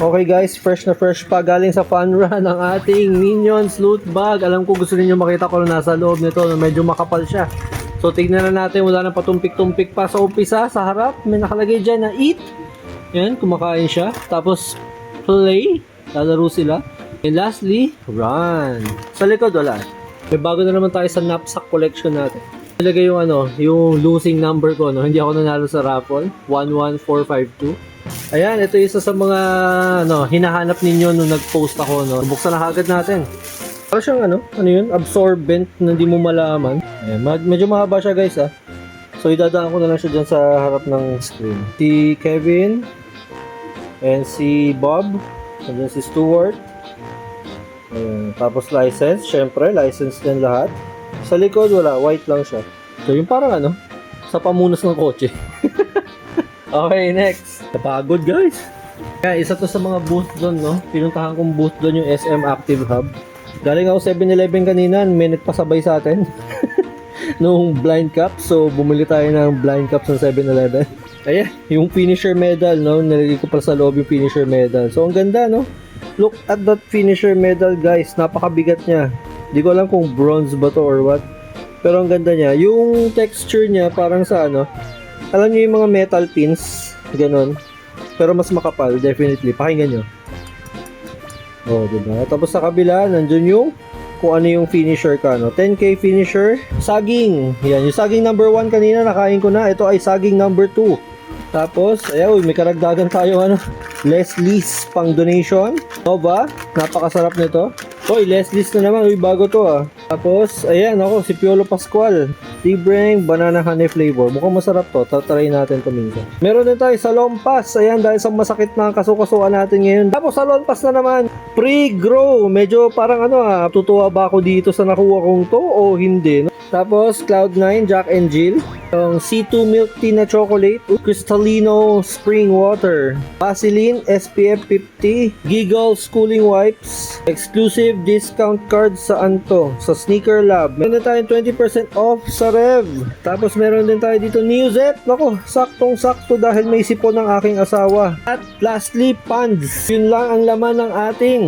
Okay guys, fresh na fresh pa galing sa fun run ang ating Minions loot bag. Alam ko gusto niyo makita ko na nasa loob nito, medyo makapal siya. So tignan na natin, wala nang patumpik-tumpik pa sa umpisa. Sa harap, may nakalagay dyan na eat. Yan, kumakain siya. Tapos play, lalaro sila. And lastly, run. Sa likod wala. May bago na naman tayo sa knapsack collection natin. Nilagay yung yung losing number ko, no. Hindi ako nanalo sa raffle. 11452. Ayan, ito isa sa mga hinahanap ninyo nung nag-post ako, no. Buksan na agad natin. Para siyang yun? Absorbent na hindi mo malaman. Ayan, medyo mahaba siya guys So idadaan ko na lang siya dyan sa harap ng screen. Si Kevin and si Bob. And then si Stuart. Ayan, tapos license, syempre, license din lahat. Sa likod wala, white lang siya. So yung parang sa pamunas ng kotse. Okay, next. Napagod guys. Kaya isa to sa mga booth doon, no? Pinuntahan kong booth doon yung SM Active Hub. Galing ako 7-Eleven kanina, may nagpasabay sa atin. Nung blind cup, so bumili tayo ng blind cup sa 7-Eleven. Ayan, yung finisher medal, no? Nilagay ko pa sa loob yung finisher medal. So ang ganda, no? Look at that finisher medal guys, napakabigat niya. Di ko alam kung bronze ba to or what. Pero ang ganda niya, yung texture niya parang sa alam niyo yung mga metal pins, ganun. Pero mas makapal, definitely. Pakinggan nyo. Oh, diba? Tapos sa kabila, nandun yung kung ano yung finisher ka, 10K finisher. Saging. Yan, yung saging number 1 kanina, nakain ko na. Ito ay saging number 2. Tapos, ayan, may karagdagan tayo, Leslie's pang donation. Nova, napakasarap nito. Hoy, Leslie's na naman. Uy, bago to Tapos, ayan, si Piolo Pascual. Libreng banana honey flavor. Mukhang masarap to. Tatry natin to minsan. Meron din tayo sa Lompas. Ayan, dahil sa masakit na kasukasuan natin ngayon. Tapos sa Lompas na naman, pre-grow. Medyo parang tutuwa ba ako dito sa nakuha kong to o hindi, no? Tapos, Cloud9, Jack and Jill. Yung C2 Milk Tea na chocolate. Crystalino Spring Water. Vaseline SPF 50. Giggles Cooling Wipes. Exclusive discount card sa sa Sneaker Lab. Meron na tayong 20% off sa Rev. Tapos meron din tayo dito Newzet. Nako, saktong-sakto dahil may sipon ng aking asawa. At lastly, Pands. Yun lang ang laman ng ating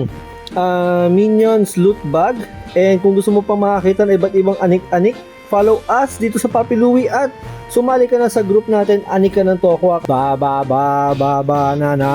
Minions loot bag. And kung gusto mo pang makakita ng iba't ibang anik-anik, follow us dito sa Papi Louie at sumali ka na sa group natin, Anik ka ng Tokwak. Ba ba ba ba ba na na.